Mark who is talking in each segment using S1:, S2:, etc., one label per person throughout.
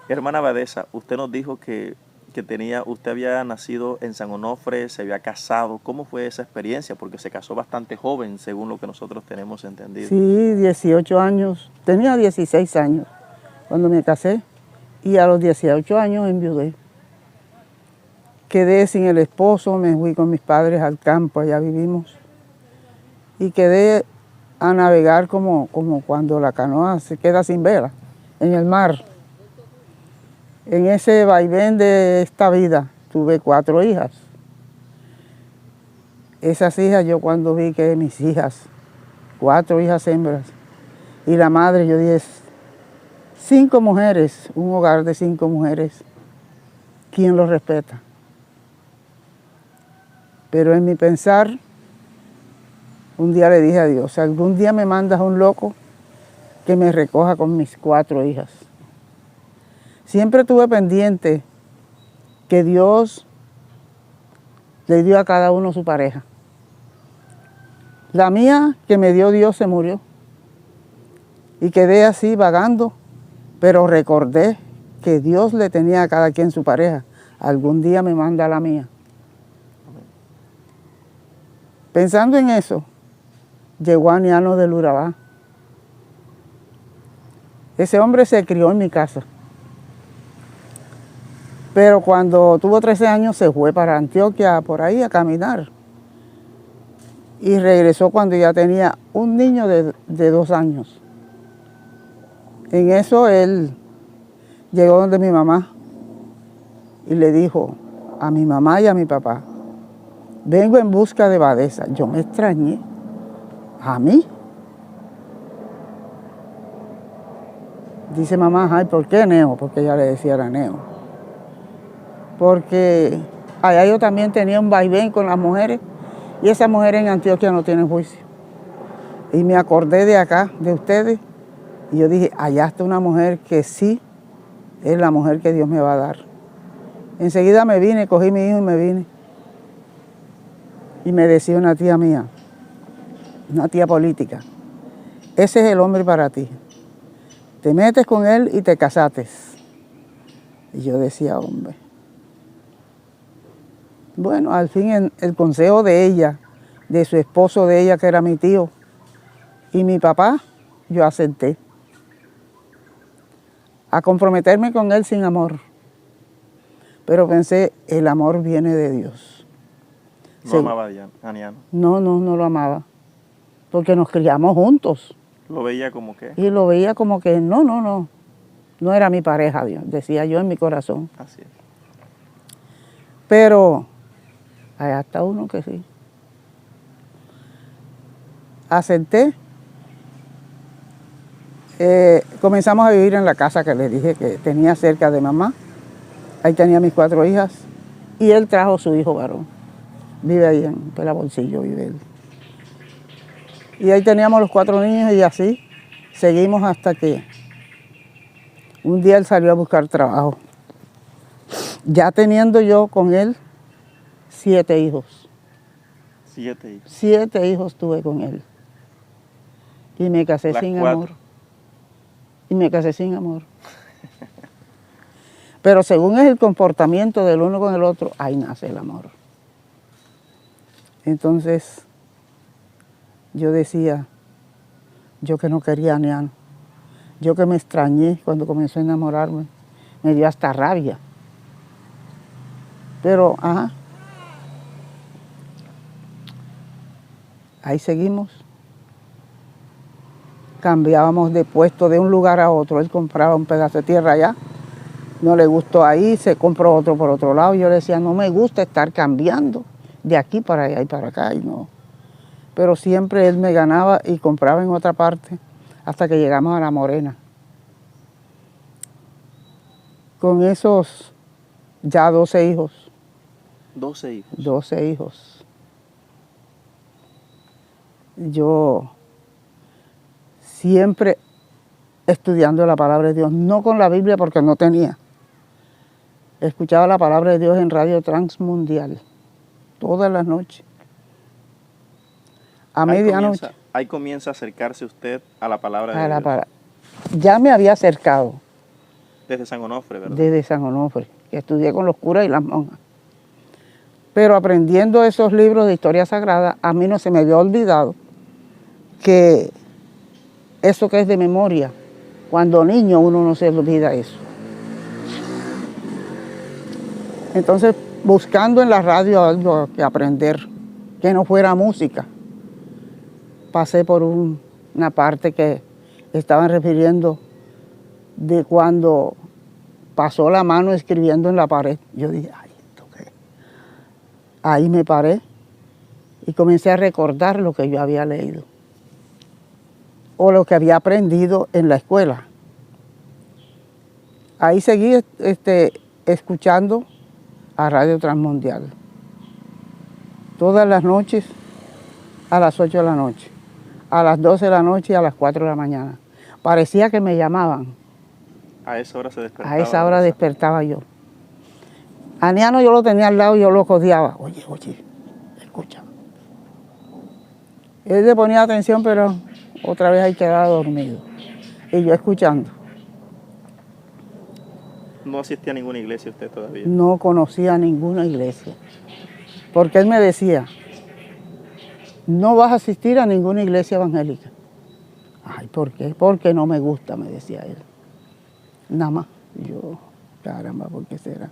S1: Hermana Abadesa, usted nos dijo que usted había nacido en San Onofre, se había casado. ¿Cómo fue esa experiencia? Porque se casó bastante joven, según lo que nosotros tenemos entendido.
S2: Sí, 18 años. Tenía 16 años cuando me casé y a los 18 años enviudé. Quedé sin el esposo, me fui con mis padres al campo, allá vivimos. Y quedé a navegar como cuando la canoa se queda sin vela en el mar. En ese vaivén de esta vida tuve 4 hijas. Esas hijas, yo cuando vi que mis hijas, 4 hijas hembras, y la madre, yo dije, 5 mujeres, un hogar de 5 mujeres, ¿quién los respeta? Pero en mi pensar, un día le dije a Dios, si algún día me mandas a un loco que me recoja con mis 4 hijas. Siempre tuve pendiente que Dios le dio a cada uno su pareja. La mía que me dio Dios se murió y quedé así vagando, pero recordé que Dios le tenía a cada quien su pareja. Algún día me manda a la mía. Pensando en eso, llegó Aniano del Urabá. Ese hombre se crió en mi casa. Pero cuando tuvo 13 años se fue para Antioquia, por ahí, a caminar. Y regresó cuando ya tenía un niño de 2 años. En eso él llegó donde mi mamá y le dijo a mi mamá y a mi papá, vengo en busca de Abadesa. Yo me extrañé. ¿A mí? Dice mamá, ay, ¿por qué Neo? Porque ella le decía era Neo. Porque allá yo también tenía un vaivén con las mujeres y esas mujeres en Antioquia no tienen juicio. Y me acordé de acá, de ustedes, y yo dije, allá está una mujer que sí es la mujer que Dios me va a dar. Enseguida me vine, cogí mi hijo y me vine. Y me decía una tía mía, una tía política, ese es el hombre para ti. Te metes con él y te casaste. Y yo decía, hombre. Bueno, al fin el consejo de ella, de su esposo de ella, que era mi tío, y mi papá, yo acepté a comprometerme con él sin amor. Pero pensé, el amor viene de Dios.
S1: ¿No amaba a Aniano?
S2: No lo amaba, porque nos criamos juntos.
S1: ¿Lo veía como qué?
S2: Y lo veía como que no era mi pareja, Dios, decía yo en mi corazón.
S1: Así es.
S2: Pero hay hasta uno que sí. Acepté. Comenzamos a vivir en la casa que le dije que tenía cerca de mamá. Ahí tenía mis 4 hijas. Y él trajo su hijo varón. Vive ahí en Pelabolsillo, vive él. Y ahí teníamos los 4 niños y así seguimos hasta que un día él salió a buscar trabajo. Ya teniendo yo con él 7 hijos.
S1: 7 hijos.
S2: 7 hijos tuve con él. Y me casé sin amor. Y me casé sin amor. Pero según es el comportamiento del uno con el otro, ahí nace el amor. Entonces, yo decía, yo que no quería a Aniano, yo que me extrañé cuando comenzó a enamorarme, me dio hasta rabia. Pero, ahí seguimos. Cambiábamos de puesto de un lugar a otro. Él compraba un pedazo de tierra allá, no le gustó ahí, se compró otro por otro lado. Y yo le decía, no me gusta estar cambiando de aquí para allá y para acá, y no. Pero siempre él me ganaba y compraba en otra parte hasta que llegamos a La Morena. Con esos ya 12 hijos.
S1: 12 hijos.
S2: 12 hijos. Yo siempre estudiando la palabra de Dios, no con la Biblia porque no tenía. Escuchaba la palabra de Dios en Radio Transmundial, todas las noches. A medianoche.
S1: Ahí comienza a acercarse usted a la palabra de Dios.
S2: Ya me había acercado,
S1: Desde San Onofre, ¿verdad?
S2: Desde San Onofre, que estudié con los curas y las monjas. Pero aprendiendo esos libros de historia sagrada, a mí no se me había olvidado que eso que es de memoria, cuando niño uno no se olvida eso. Entonces, buscando en la radio algo que aprender, que no fuera música, pasé por una parte que estaban refiriendo de cuando pasó la mano escribiendo en la pared. Yo dije, ay, ¿esto qué? Ahí me paré y comencé a recordar lo que yo había leído o lo que había aprendido en la escuela. Ahí seguí escuchando a Radio Transmundial todas las noches a las 8 de la noche, a las 12 de la noche y a las 4 de la mañana. Parecía que me llamaban.
S1: A esa hora se despertaba.
S2: A esa hora despertaba yo. A Niano yo lo tenía al lado y yo lo codeaba. Oye, escucha. Él le ponía atención, pero otra vez ahí quedaba dormido. Y yo escuchando.
S1: ¿No asistía a ninguna iglesia usted todavía?
S2: No conocía ninguna iglesia. Porque él me decía, no vas a asistir a ninguna iglesia evangélica. Ay, ¿por qué? Porque no me gusta, me decía él. Nada más. Yo, caramba, ¿por qué será?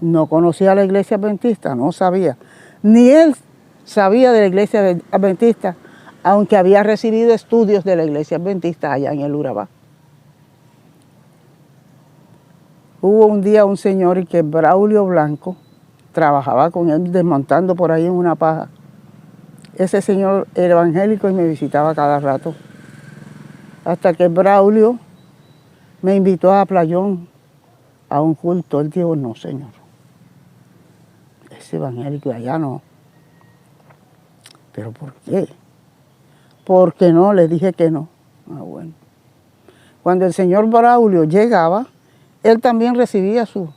S2: No conocía a la iglesia adventista, no sabía. Ni él sabía de la iglesia adventista, aunque había recibido estudios de la iglesia adventista allá en el Urabá. Hubo un día un señor que Braulio Blanco trabajaba con él desmontando por ahí en una paja. Ese señor era evangélico y me visitaba cada rato. Hasta que Braulio me invitó a Playón a un culto. Él dijo, no, señor, ese evangélico de allá no. ¿Pero por qué? Porque no, le dije que no. Ah, bueno. Cuando el señor Braulio llegaba, él también recibía sus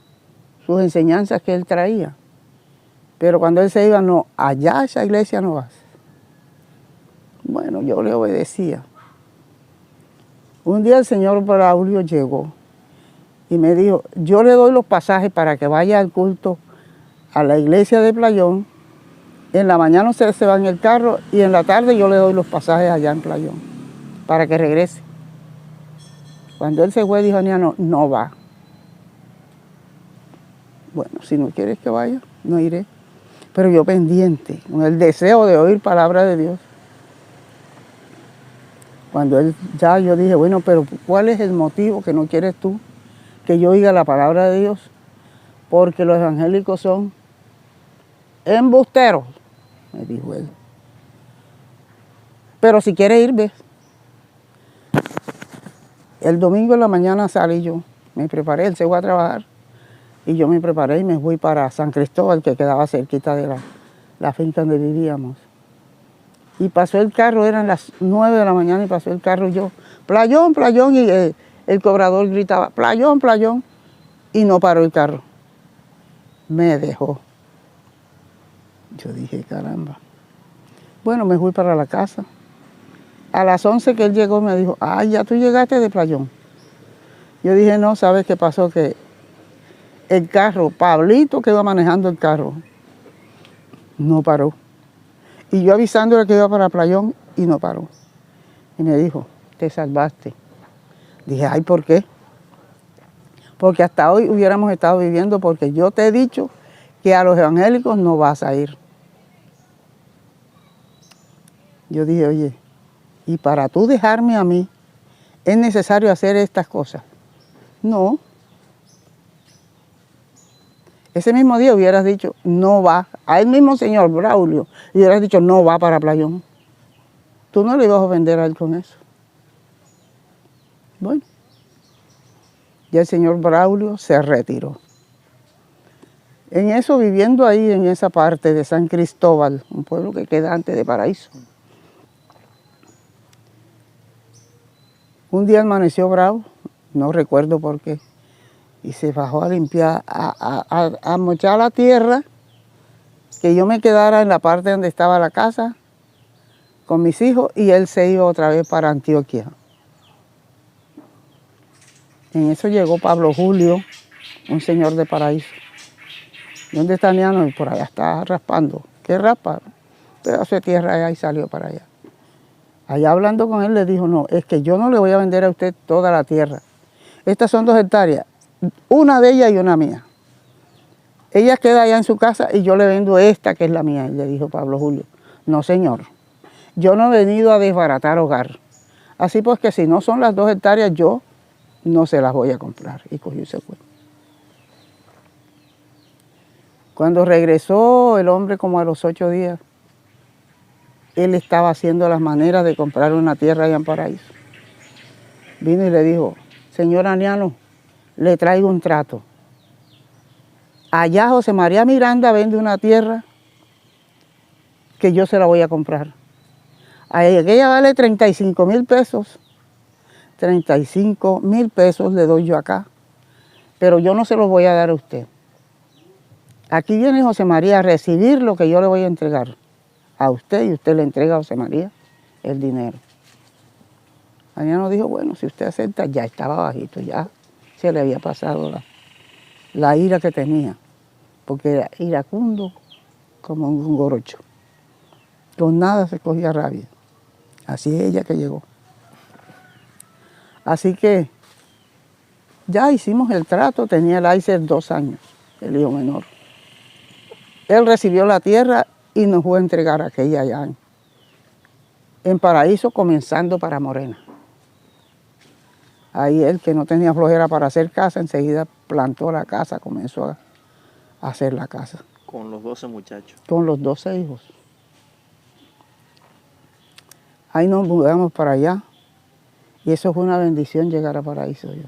S2: enseñanzas que él traía. Pero cuando él se iba, no, allá a esa iglesia no vas. Bueno, yo le obedecía. Un día el señor Braulio llegó y me dijo, yo le doy los pasajes para que vaya al culto a la iglesia de Playón. En la mañana usted se va en el carro y en la tarde yo le doy los pasajes allá en Playón para que regrese. Cuando él se fue, dijo, Niano, no va. Bueno, si no quieres que vaya, no iré. Pero yo pendiente, con el deseo de oír palabra de Dios. Cuando él ya, yo dije, bueno, pero ¿cuál es el motivo que no quieres tú que yo oiga la palabra de Dios? Porque los evangélicos son embusteros, me dijo él. Pero si quieres ir, ves. El domingo en la mañana salí yo, me preparé, él se fue a trabajar. Y yo me preparé y me fui para San Cristóbal, que quedaba cerquita de la finca donde vivíamos. Y pasó el carro, eran las 9 de la mañana y pasó el carro y yo, Playón, Playón, y el cobrador gritaba, Playón, Playón, y no paró el carro. Me dejó. Yo dije, caramba. Bueno, me fui para la casa. A las 11 que él llegó me dijo, ay, ya tú llegaste de Playón. Yo dije, no, ¿sabes qué pasó? Que el carro, Pablito que iba manejando el carro, no paró. Y yo avisándole que iba para Playón y no paró. Y me dijo, te salvaste. Dije, ay, ¿por qué? Porque hasta hoy hubiéramos estado viviendo porque yo te he dicho que a los evangélicos no vas a ir. Yo dije, oye, y para tú dejarme a mí, ¿es necesario hacer estas cosas? No. Ese mismo día hubieras dicho, no va. A él mismo señor Braulio, y hubieras dicho, no va para Playón. Tú no le ibas a ofender a él con eso. Bueno, ya el señor Braulio se retiró. En eso, viviendo ahí, en esa parte de San Cristóbal, un pueblo que queda antes de Paraíso. Un día amaneció bravo, no recuerdo por qué. Y se bajó a limpiar, a mochar la tierra, que yo me quedara en la parte donde estaba la casa con mis hijos y él se iba otra vez para Antioquia. En eso llegó Pablo Julio, un señor de Paraíso. ¿Dónde está Niano? Y por allá está raspando. ¿Qué raspa? Un pedazo de tierra allá y salió para allá. Allá hablando con él le dijo, no, es que yo no le voy a vender a usted toda la tierra. Estas son 2 hectáreas, una de ellas y una mía. Ella queda allá en su casa y yo le vendo esta que es la mía, le dijo Pablo Julio. No, señor, yo no he venido a desbaratar hogar. Así pues que si no son las 2 hectáreas, yo no se las voy a comprar. Y cogió y se fue. Cuando regresó el hombre como a los 8 días, él estaba haciendo las maneras de comprar una tierra allá en Paraíso. Vino y le dijo, señor Aniano, le traigo un trato. Allá José María Miranda vende una tierra que yo se la voy a comprar. Aquella vale 35,000 pesos. 35,000 pesos le doy yo acá, pero yo no se los voy a dar a usted. Aquí viene José María a recibir lo que yo le voy a entregar a usted y usted le entrega a José María el dinero. Aniano dijo, bueno, si usted acepta, ya estaba bajito, ya se le había pasado la ira que tenía, porque era iracundo como un gorocho. Con nada se cogía rabia. Así es ella que llegó. Así que ya hicimos el trato, tenía el Aiser 2 años, el hijo menor. Él recibió la tierra y nos fue a entregar aquella allá en Paraíso, comenzando para Morena. Ahí él, que no tenía flojera para hacer casa, enseguida plantó la casa, comenzó a hacer la casa.
S1: Con los 12 muchachos.
S2: Con los 12 hijos. Ahí nos mudamos para allá. Y eso fue una bendición llegar a Paraíso yo.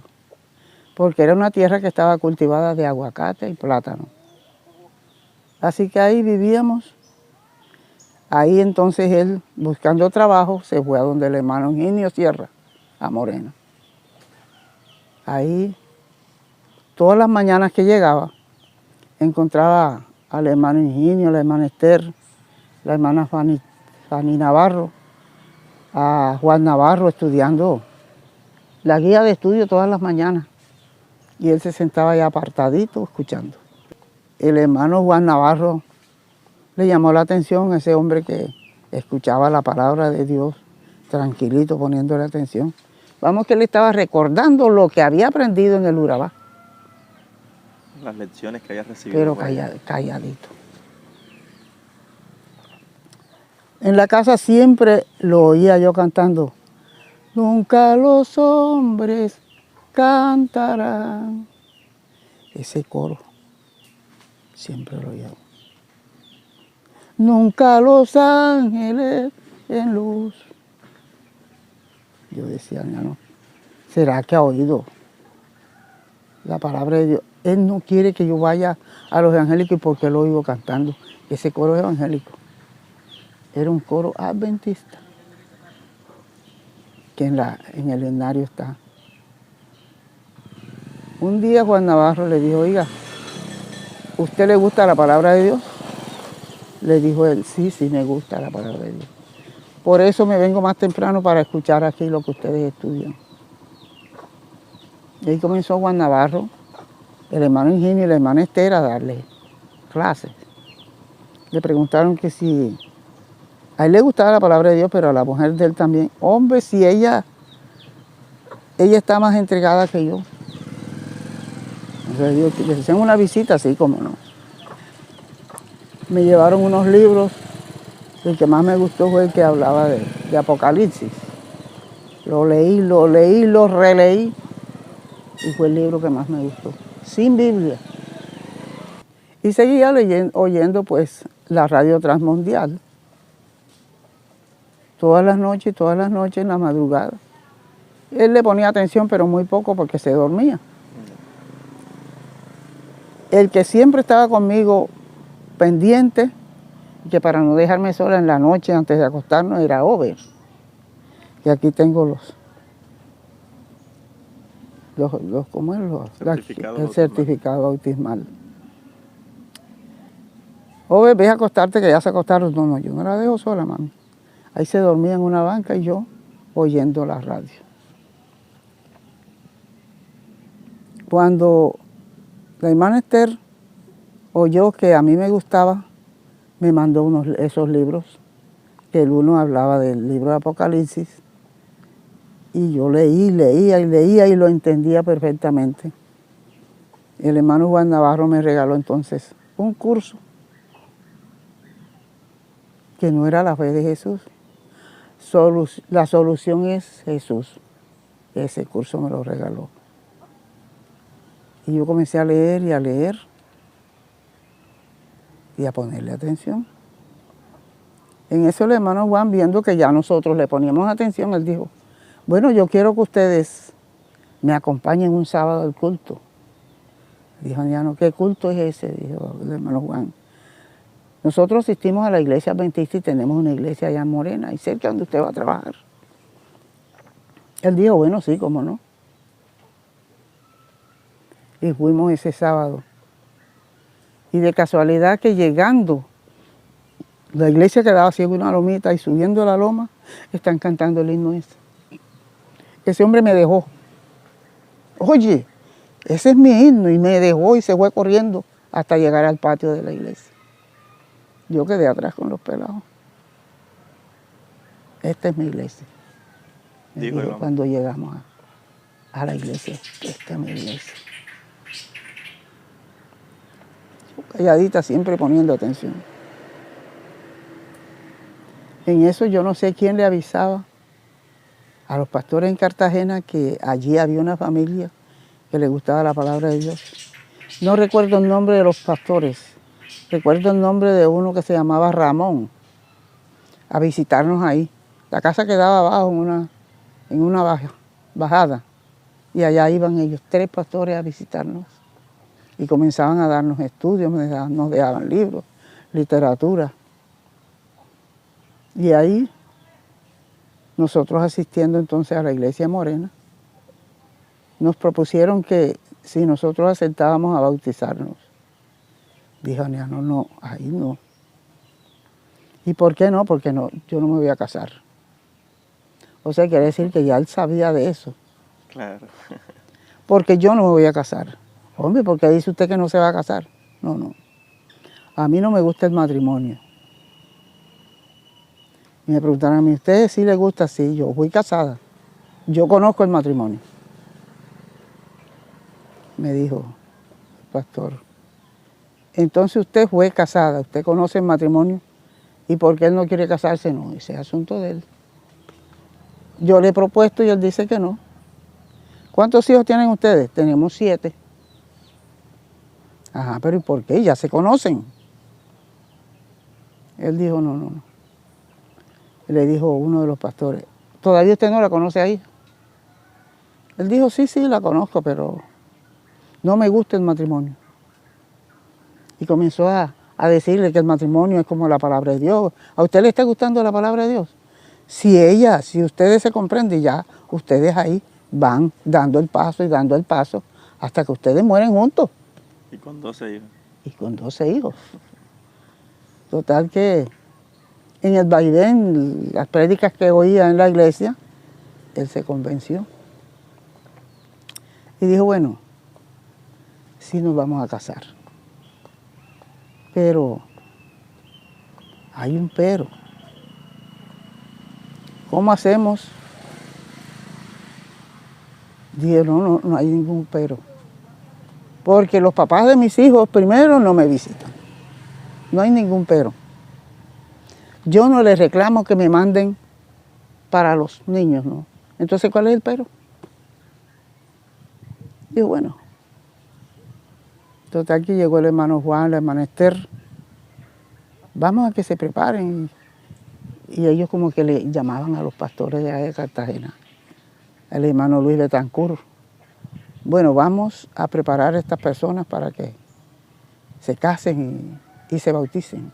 S2: Porque era una tierra que estaba cultivada de aguacate y plátano. Así que ahí vivíamos. Ahí entonces él, buscando trabajo, se fue a donde el hermano Ingenio Sierra, a Morena. Ahí, todas las mañanas que llegaba, encontraba al hermano Ingenio, la hermana Esther, la hermana Fanny Navarro, a Juan Navarro estudiando la guía de estudio todas las mañanas. Y él se sentaba ahí apartadito escuchando. El hermano Juan Navarro le llamó la atención a ese hombre que escuchaba la palabra de Dios tranquilito, poniéndole atención. Vamos, que él estaba recordando lo que había aprendido en el Urabá.
S1: Las lecciones que había recibido.
S2: Pero calladito. En la casa siempre lo oía yo cantando. Nunca los hombres cantarán. Ese coro siempre lo oía. Nunca los ángeles en luz. Yo decía, no, ¿será que ha oído la palabra de Dios? Él no quiere que yo vaya a los evangélicos porque lo oigo cantando. Ese coro es evangélico. Era un coro adventista, que en el escenario está. Un día Juan Navarro le dijo, oiga, ¿usted le gusta la palabra de Dios? Le dijo él, sí, sí me gusta la palabra de Dios. Por eso me vengo más temprano para escuchar aquí lo que ustedes estudian. Y ahí comenzó Juan Navarro, el hermano Ingenio y la hermana Esther a darle clases. Le preguntaron que si a él le gustaba la palabra de Dios, pero a la mujer de él también. Hombre, si ella está más entregada que yo. Entonces yo les hacían una visita, así como no. Me llevaron unos libros. El que más me gustó fue el que hablaba de Apocalipsis. Lo leí, lo releí. Y fue el libro que más me gustó. Sin Biblia. Y seguía oyendo pues la radio transmundial. Todas las noches en la madrugada. Él le ponía atención, pero muy poco porque se dormía. El que siempre estaba conmigo pendiente, que para no dejarme sola en la noche antes de acostarnos, era Over. Y aquí tengo ¿cómo es? El certificado bautismal. Over, ve a acostarte que ya se acostaron. No, yo no la dejo sola, mami. Ahí se dormía en una banca y yo oyendo la radio. Cuando la hermana Esther oyó que a mí me gustaba, me mandó esos libros, que el uno hablaba del libro de Apocalipsis, y yo leía y lo entendía perfectamente. El hermano Juan Navarro me regaló entonces un curso que no era la fe de Jesús. La solución es Jesús. Ese curso me lo regaló. Y yo comencé a leer y a ponerle atención. En eso el hermano Juan, viendo que ya nosotros le poníamos atención, él dijo, bueno, yo quiero que ustedes me acompañen un sábado al culto. Dijo, Diano, ¿qué culto es ese? Dijo el hermano Juan. Nosotros asistimos a la iglesia adventista y tenemos una iglesia allá en Morena, y cerca donde usted va a trabajar. Él dijo, bueno, sí, cómo no. Y fuimos ese sábado. Y de casualidad que llegando, la iglesia quedaba así en una lomita y subiendo la loma, están cantando el himno ese. Ese hombre me dejó. Oye, ese es mi himno, y me dejó y se fue corriendo hasta llegar al patio de la iglesia. Yo quedé atrás con los pelados. Esta es mi iglesia. Dijo, cuando llegamos a la iglesia, esta es mi iglesia. Calladita, siempre poniendo atención. En eso yo no sé quién le avisaba a los pastores en Cartagena que allí había una familia que le gustaba la palabra de Dios. No recuerdo el nombre de los pastores, recuerdo el nombre de uno que se llamaba Ramón, a visitarnos ahí. La casa quedaba abajo en una bajada, y allá iban ellos, 3 pastores, a visitarnos. Y comenzaban a darnos estudios, nos dejaban libros, literatura. Y ahí, nosotros asistiendo entonces a la iglesia Morena, nos propusieron que si nosotros aceptábamos a bautizarnos. Dijo, no, ahí no. ¿Y por qué no? Porque no, yo no me voy a casar. O sea, quiere decir que ya él sabía de eso.
S1: Claro.
S2: Porque yo no me voy a casar. Hombre, ¿por qué dice usted que no se va a casar? No. A mí no me gusta el matrimonio. Y me preguntaron a mí, ¿usted sí le gusta? Sí, yo fui casada. Yo conozco el matrimonio. Me dijo el pastor. Entonces usted fue casada, usted conoce el matrimonio, y por qué él no quiere casarse, no, ese es asunto de él. Yo le he propuesto y él dice que no. ¿Cuántos hijos tienen ustedes? Tenemos 7. Ajá, pero ¿y por qué? Ya se conocen. Él dijo, no. Le dijo uno de los pastores, ¿todavía usted no la conoce ahí? Él dijo, sí, la conozco, pero no me gusta el matrimonio. Y comenzó a decirle que el matrimonio es como la palabra de Dios. ¿A usted le está gustando la palabra de Dios? Si ustedes se comprenden, ya ustedes ahí van dando el paso hasta que ustedes mueren juntos.
S1: Y con 12 hijos.
S2: Y con 12 hijos. Total que en el vaivén, las prédicas que oía en la iglesia, él se convenció. Y dijo, bueno, sí nos vamos a casar. Pero hay un pero. ¿Cómo hacemos? Dije, no hay ningún pero. Porque los papás de mis hijos primero no me visitan. No hay ningún pero. Yo no les reclamo que me manden para los niños, ¿no? Entonces, ¿cuál es el pero? Digo, bueno. Total, aquí llegó el hermano Juan, la hermana Esther. Vamos a que se preparen. Y ellos como que le llamaban a los pastores de Cartagena. El hermano Luis Betancur. Bueno, vamos a preparar a estas personas para que se casen y se bauticen.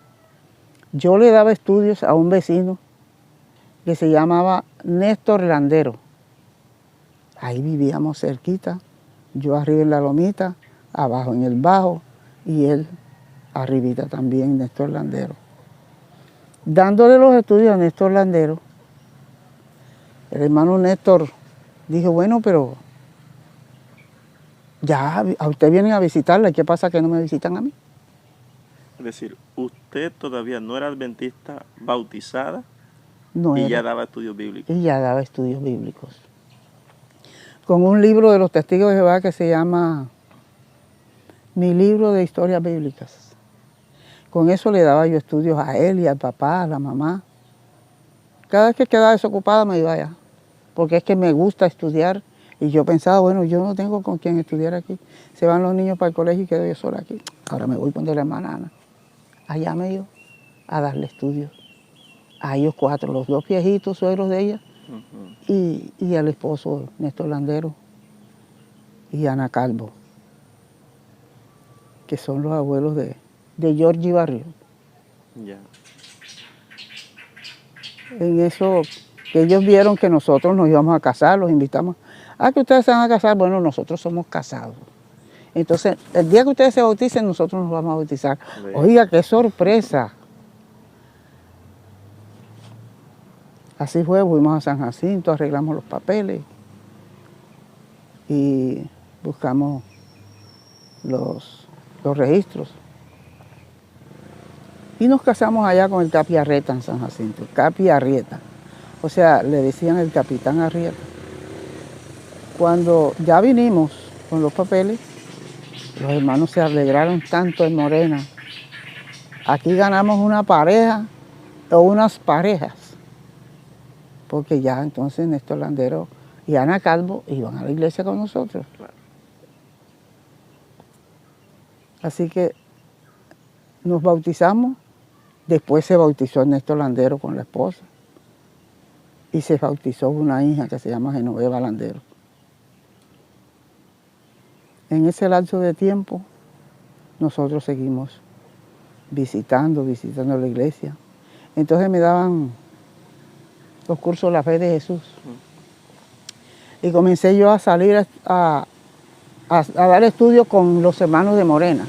S2: Yo le daba estudios a un vecino que se llamaba Néstor Landero. Ahí vivíamos cerquita, yo arriba en la lomita, abajo en el bajo, y él arribita también, Néstor Landero. Dándole los estudios a Néstor Landero, el hermano Néstor dijo, bueno, pero Ya, a usted vienen a visitarla, ¿y qué pasa que no me visitan a mí?
S1: Es decir, usted todavía no era adventista bautizada
S2: No
S1: y
S2: era.
S1: ya daba estudios bíblicos.
S2: Y ya daba estudios bíblicos. Con un libro de los Testigos de Jehová que se llama Mi libro de historias bíblicas. Con eso le daba yo estudios a él y al papá, a la mamá. Cada vez que quedaba desocupada me iba allá, porque es que me gusta estudiar. Y yo pensaba, bueno, yo no tengo con quién estudiar aquí. Se van los niños para el colegio y quedo yo sola aquí. Ahora me voy con la hermana Ana. Allá me iba a darle estudios. A ellos 4, los 2 viejitos suegros de ella, y al esposo Néstor Landero y Ana Calvo, que son los abuelos de Georgie Barrio.
S1: Ya.
S2: En eso, que ellos vieron que nosotros nos íbamos a casar, los invitamos. Que ustedes se van a casar, bueno, nosotros somos casados. Entonces, el día que ustedes se bauticen, nosotros nos vamos a bautizar. Oiga, qué sorpresa. Así fue, fuimos a San Jacinto, arreglamos los papeles y buscamos los registros. Y nos casamos allá con el Capi Arrieta en San Jacinto, Capi Arrieta. O sea, le decían el Capitán Arrieta. Cuando ya vinimos con los papeles, los hermanos se alegraron tanto en Morena. Aquí ganamos una pareja o unas parejas. Porque ya entonces Néstor Landero y Ana Calvo iban a la iglesia con nosotros.
S1: Claro.
S2: Así que nos bautizamos, después se bautizó Néstor Landero con la esposa y se bautizó una hija que se llama Genoveva Landero. En ese lapso de tiempo nosotros seguimos visitando la iglesia. Entonces me daban los cursos de la fe de Jesús. Y comencé yo a salir a dar estudios con los hermanos de Morena.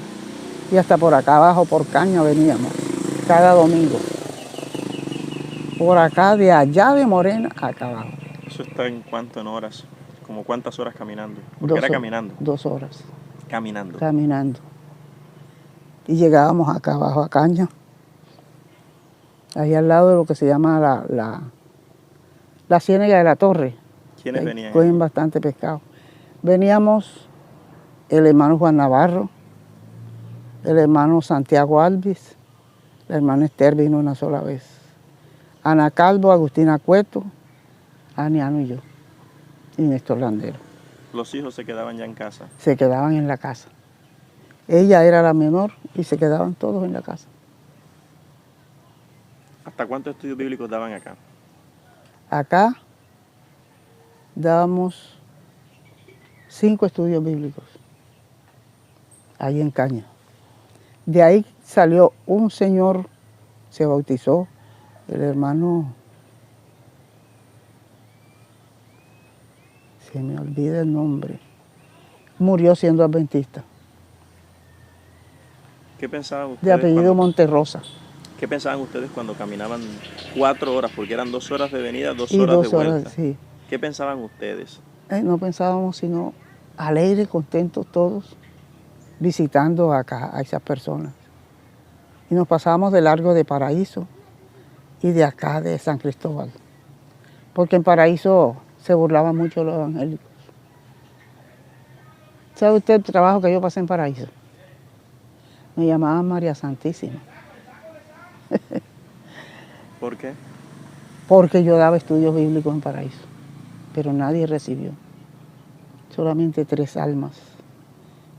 S2: Y hasta por acá abajo, por Caña, veníamos, cada domingo. Por acá, de allá de Morena, acá abajo.
S1: ¿Eso está en cuánto en horas? ¿Como cuántas horas caminando? Porque era caminando.
S2: 2 horas.
S1: Caminando.
S2: Caminando. Y llegábamos acá abajo a Caña. Ahí al lado de lo que se llama la Ciénaga de la Torre.
S1: ¿Quiénes venían?
S2: Cogen bastante pescado. Veníamos el hermano Juan Navarro, el hermano Santiago Alvis, la hermana Esther vino una sola vez. Ana Calvo, Agustina Cueto, Aniano y yo, y Néstor Landero.
S1: ¿Los hijos se quedaban ya en casa?
S2: Se quedaban en la casa. Ella era la menor y se quedaban todos en la casa.
S1: ¿Hasta cuántos estudios bíblicos daban acá?
S2: Acá dábamos 5 estudios bíblicos, ahí en Caña. De ahí salió un señor, se bautizó, el hermano, se me olvida el nombre, murió siendo adventista.
S1: ¿Qué pensaban ustedes?
S2: De apellido Monterrosa.
S1: ¿Qué pensaban ustedes cuando caminaban 4 horas? Porque eran 2 horas de venida, 2
S2: Y
S1: horas
S2: 2
S1: de vuelta.
S2: horas, sí.
S1: ¿Qué pensaban ustedes?
S2: No pensábamos sino alegres, contentos todos, visitando acá a esas personas. Y nos pasábamos de largo de Paraíso y de acá de San Cristóbal. Porque en Paraíso se burlaban mucho los evangélicos. ¿Sabe usted el trabajo que yo pasé en Paraíso? Me llamaban María Santísima.
S1: ¿Por qué?
S2: Porque yo daba estudios bíblicos en Paraíso, pero nadie recibió. Solamente 3 almas,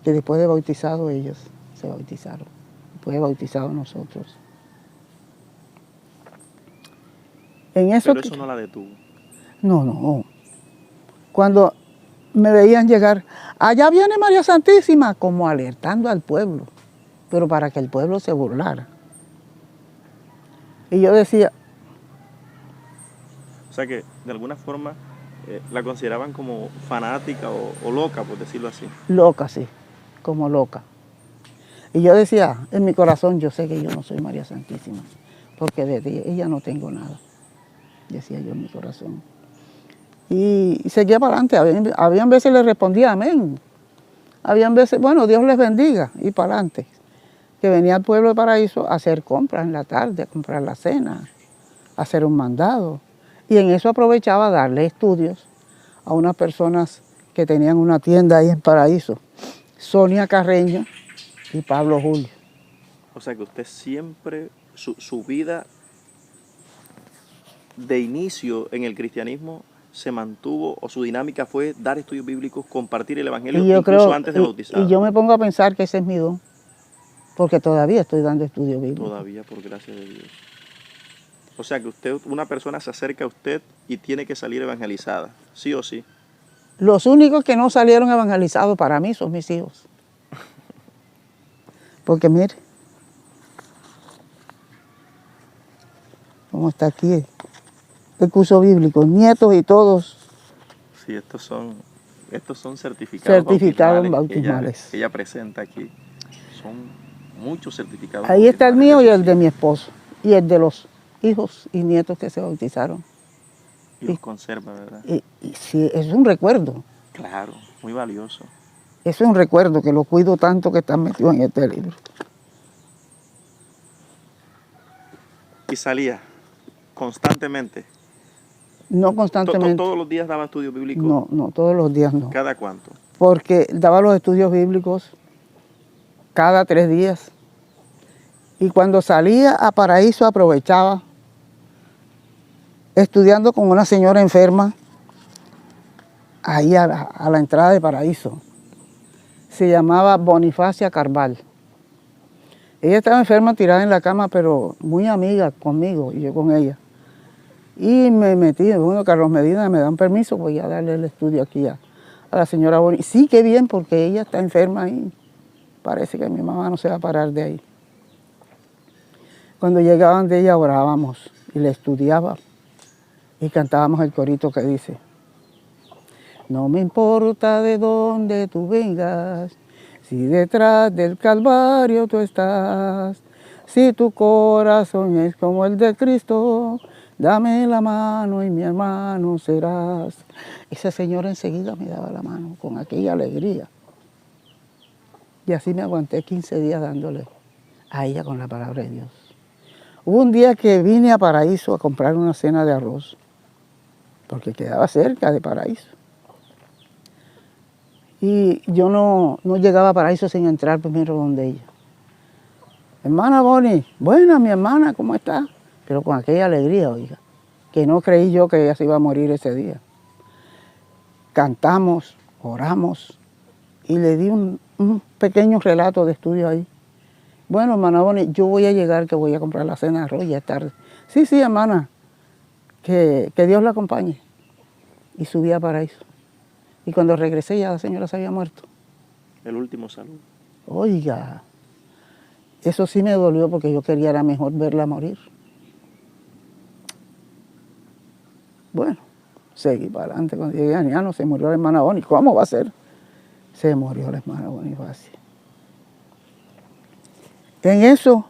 S2: que después de bautizado ellos se bautizaron. Después de bautizado nosotros. En eso
S1: pero eso no la detuvo.
S2: No. Cuando me veían llegar, allá viene María Santísima, como alertando al pueblo, pero para que el pueblo se burlara. Y yo decía...
S1: O sea que, de alguna forma, la consideraban como fanática o loca, por decirlo así.
S2: Loca, sí, como loca. Y yo decía, en mi corazón, yo sé que yo no soy María Santísima, porque de ella no tengo nada, decía yo en mi corazón. Y seguía para adelante, habían veces le respondía amén, Habían veces, bueno, Dios les bendiga, y para adelante, que venía al pueblo de Paraíso a hacer compras en la tarde, a comprar la cena, a hacer un mandado. Y en eso aprovechaba a darle estudios a unas personas que tenían una tienda ahí en Paraíso, Sonia Carreño y Pablo Julio.
S1: O sea que usted siempre, su vida de inicio en el cristianismo se mantuvo, o su dinámica fue dar estudios bíblicos, compartir el evangelio,
S2: Y yo
S1: incluso
S2: creo,
S1: antes de bautizar.
S2: y yo me pongo a pensar que ese es mi don, porque todavía estoy dando estudios bíblicos.
S1: Todavía, por gracia de Dios. O sea que usted, una persona se acerca a usted y tiene que salir evangelizada, sí o sí.
S2: Los únicos que no salieron evangelizados para mí son mis hijos. Porque mire, cómo está aquí el curso bíblico, nietos y todos.
S1: Sí, estos son certificados
S2: bautismales.
S1: Que ella presenta aquí. Son muchos certificados.
S2: Ahí está el mío y el de
S1: mi
S2: mi esposo, y el de los hijos y nietos que se bautizaron.
S1: Y los conserva, ¿verdad?
S2: Y sí, es un recuerdo.
S1: Claro, muy valioso.
S2: Es un recuerdo que lo cuido tanto que están metidos en este libro.
S1: Y salía constantemente.
S2: No constantemente.
S1: ¿Todos los días daba estudios bíblicos?
S2: No, todos los días no.
S1: ¿Cada cuánto?
S2: Porque daba los estudios bíblicos cada 3 días. Y cuando salía a Paraíso aprovechaba, estudiando con una señora enferma, ahí a la entrada de Paraíso. Se llamaba Bonifacia Carval. Ella estaba enferma, tirada en la cama, pero muy amiga conmigo y yo con ella. Y me metí, bueno, Carlos Medina me dan permiso, voy a darle el estudio aquí a la señora Boni. Sí, qué bien, porque ella está enferma y parece que mi mamá no se va a parar de ahí. Cuando llegaban de ella orábamos y le estudiaba y cantábamos el corito que dice: no me importa de dónde tú vengas, si detrás del Calvario tú estás, si tu corazón es como el de Cristo, dame la mano y mi hermano serás. Ese señor enseguida me daba la mano con aquella alegría. Y así me aguanté 15 días dándole a ella con la palabra de Dios. Hubo un día que vine a Paraíso a comprar una cena de arroz, porque quedaba cerca de Paraíso. Y yo no llegaba a Paraíso sin entrar primero donde ella. Hermana Boni, buena mi hermana, ¿cómo está? Pero con aquella alegría, oiga, que no creí yo que ella se iba a morir ese día. Cantamos, oramos y le di un pequeño relato de estudio ahí. Bueno, hermana Boni, yo voy a llegar, que voy a comprar la cena de arroz, ya es tarde. Sí, hermana, que Dios la acompañe. Y subí a Paraíso. Y cuando regresé ya la señora se había muerto.
S1: El último saludo.
S2: Oiga, eso sí me dolió porque yo quería era mejor verla morir. Bueno, seguí para adelante. Cuando llegué a Aniano se murió la hermana Boni. ¿Cómo va a ser? Se murió la hermana Bonifacia. En eso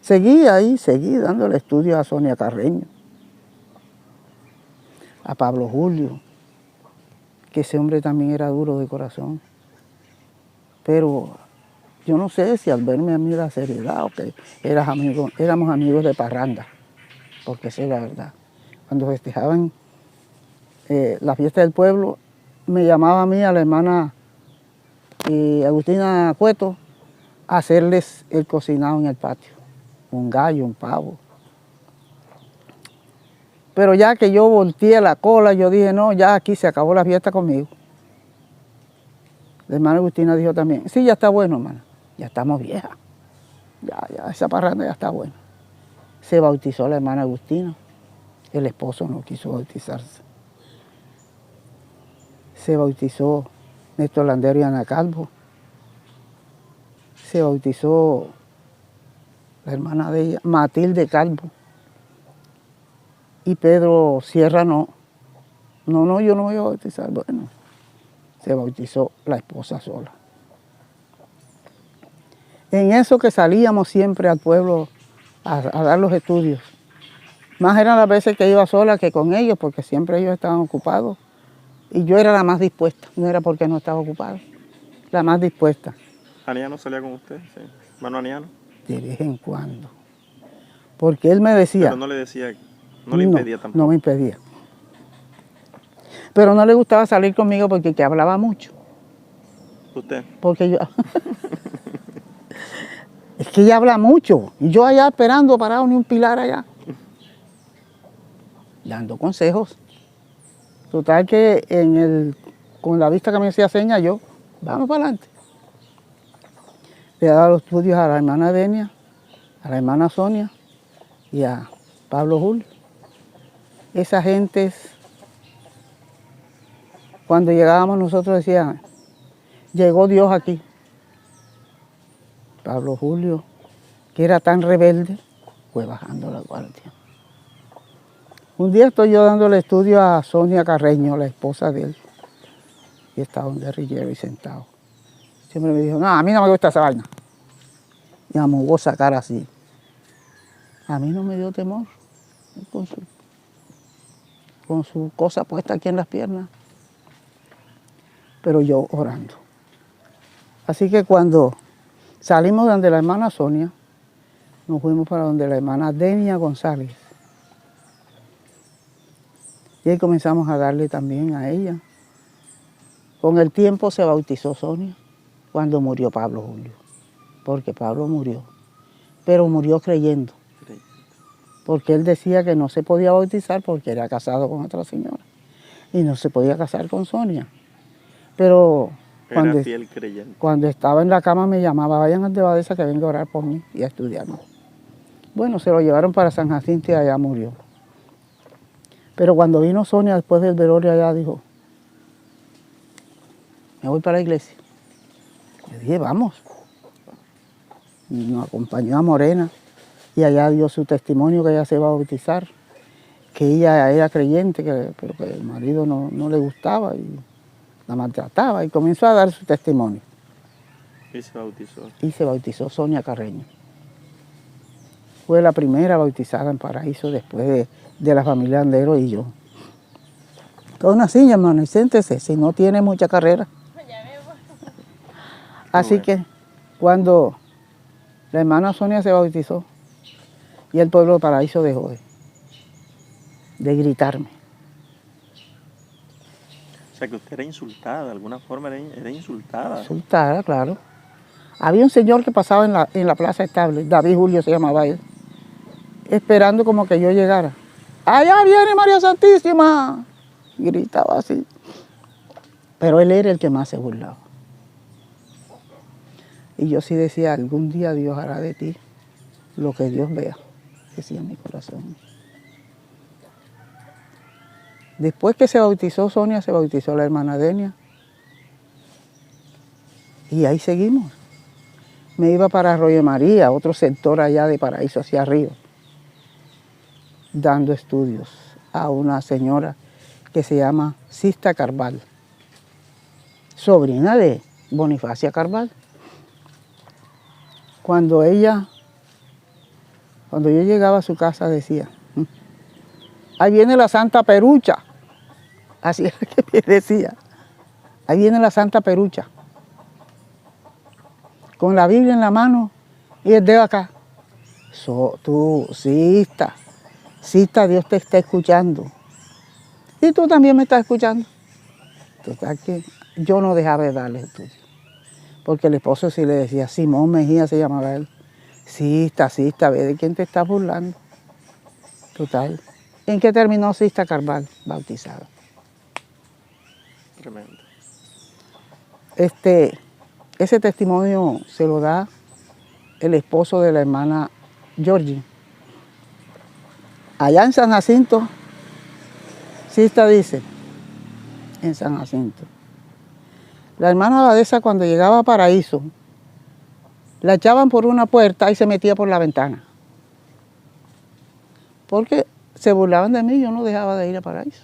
S2: seguí dándole estudio a Sonia Carreño, a Pablo Julio, que ese hombre también era duro de corazón. Pero yo no sé si al verme a mí la seriedad o que éramos amigos de parranda, porque esa es la verdad. Cuando festejaban la fiesta del pueblo, me llamaba a mí, a la hermana Agustina Cueto, a hacerles el cocinado en el patio. Un gallo, un pavo. Pero ya que yo volteé la cola, yo dije, no, ya aquí se acabó la fiesta conmigo. La hermana Agustina dijo también, sí, ya está bueno, hermana, ya estamos viejas. Ya, esa parranda ya está buena. Se bautizó la hermana Agustina. El esposo no quiso bautizarse. Se bautizó Néstor Landero y Ana Calvo. Se bautizó la hermana de ella, Matilde Calvo. Y Pedro Sierra no. No, yo no voy a bautizar. Bueno, se bautizó la esposa sola. En eso que salíamos siempre al pueblo a dar los estudios. Más eran las veces que iba sola que con ellos, porque siempre ellos estaban ocupados Y yo era la más dispuesta, no era porque no estaba ocupada, la más dispuesta.
S1: ¿Aniano salía con usted? Sí. ¿Mano Aniano?
S2: De vez en cuando. Porque él me decía...
S1: Pero no le decía, no le impedía tampoco.
S2: No me impedía. Pero no le gustaba salir conmigo porque que hablaba mucho.
S1: ¿Usted?
S2: Porque yo... Es que ella habla mucho. Y yo allá esperando, parado ni un pilar allá. Dando consejos. Total que con la vista que me hacía señas, yo, vamos para adelante. Le daba los estudios a la hermana Denia, a la hermana Sonia y a Pablo Julio. Esa gente, cuando llegábamos nosotros decían, llegó Dios aquí. Pablo Julio, que era tan rebelde, fue bajando la guardia. Un día estoy yo dándole estudio a Sonia Carreño, la esposa de él, y estaba un guerrillero y sentado. Siempre me dijo, no, a mí no me gusta esa vaina. Y amugó sacar así. A mí no me dio temor, con su cosa puesta aquí en las piernas, pero yo orando. Así que cuando salimos de donde la hermana Sonia, nos fuimos para donde la hermana Denia González. Y ahí comenzamos a darle también a ella. Con el tiempo se bautizó Sonia, cuando murió Pablo Julio. Porque Pablo murió, pero murió creyendo. Porque él decía que no se podía bautizar porque era casado con otra señora. Y no se podía casar con Sonia. Pero
S1: era fiel creyente.
S2: Cuando estaba en la cama me llamaba, vayan al de Badesa que venga a orar por mí y a estudiarme. Bueno, se lo llevaron para San Jacinto y allá murió. Pero cuando vino Sonia después del velorio allá, dijo, me voy para la iglesia. Yo dije, vamos. Y nos acompañó a Morena y allá dio su testimonio que ella se iba a bautizar, que ella era creyente, pero que el marido no le gustaba y la maltrataba y comenzó a dar su testimonio.
S1: Y se bautizó.
S2: Y se bautizó Sonia Carreño. Fue la primera bautizada en Paraíso después de la familia Andero y yo. Con una silla, hermano, y siéntese, si no tiene mucha carrera. Así que cuando la hermana Sonia se bautizó y el pueblo de Paraíso dejó de gritarme.
S1: O sea, que usted era insultada, de alguna forma era insultada.
S2: Insultada, claro. Había un señor que pasaba en la plaza estable, David Julio se llamaba él, esperando como que yo llegara. ¡Allá viene María Santísima! Gritaba así. Pero él era el que más se burlaba. Y yo sí decía, algún día Dios hará de ti lo que Dios vea, decía en mi corazón. Después que se bautizó Sonia, se bautizó la hermana Denia. Y ahí seguimos. Me iba para Arroyo María, otro sector allá de Paraíso, hacia arriba, dando estudios a una señora que se llama Sista Carval, sobrina de Bonifacia Carval. Cuando yo llegaba a su casa decía, ahí viene la Santa Perucha. Así era que me decía, ahí viene la Santa Perucha. Con la Biblia en la mano y el dedo acá. Tú, Sista, Dios te está escuchando. Y tú también me estás escuchando. Total que yo no dejaba de darle estudio. Porque el esposo sí le decía, Simón Mejía se llamaba él. Sista, ve de quién te estás burlando. Total. ¿En qué terminó Sista Carval? Bautizada.
S1: Tremendo.
S2: Ese testimonio se lo da el esposo de la hermana Georgie. Allá en San Jacinto, Sista dice, en San Jacinto, la hermana Badesa cuando llegaba a Paraíso, la echaban por una puerta y se metía por la ventana. Porque se burlaban de mí, yo no dejaba de ir a Paraíso.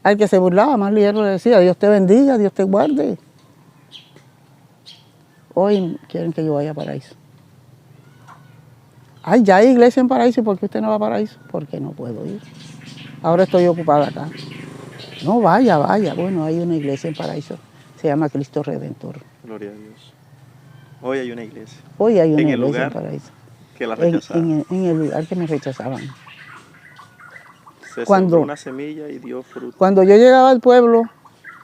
S2: Al que se burlaba, más ligero le decía, Dios te bendiga, Dios te guarde. Hoy quieren que yo vaya a Paraíso. Ay, ya hay iglesia en Paraíso, ¿y por qué usted no va a Paraíso? Porque no puedo ir. Ahora estoy ocupada acá. No, vaya, vaya. Bueno, hay una iglesia en Paraíso, se llama Cristo Redentor.
S1: Gloria a Dios. Hoy hay una iglesia.
S2: Hoy hay una
S1: ¿En el
S2: iglesia en
S1: lugar
S2: Paraíso.
S1: que la rechazaron?
S2: En el lugar que me rechazaban.
S1: Se
S2: Cuando-
S1: sembró una semilla y dio fruto.
S2: Cuando yo llegaba al pueblo,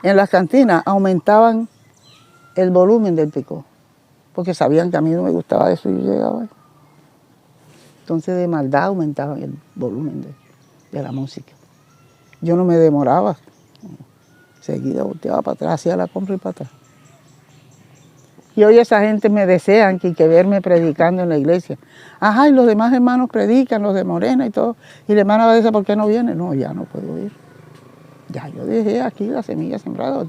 S2: en las cantinas aumentaban el volumen del picó, porque sabían que a mí no me gustaba eso y yo llegaba ahí. Entonces de maldad aumentaban el volumen de la música. Yo no me demoraba, seguida volteaba para atrás, hacía la compra y para atrás. Y hoy esa gente me desean que verme predicando en la iglesia. Ajá, y los demás hermanos predican, los de Morena y todo. Y la hermana va a decir, ¿por qué no viene? No, ya no puedo ir. Ya yo dejé aquí la semilla sembrada.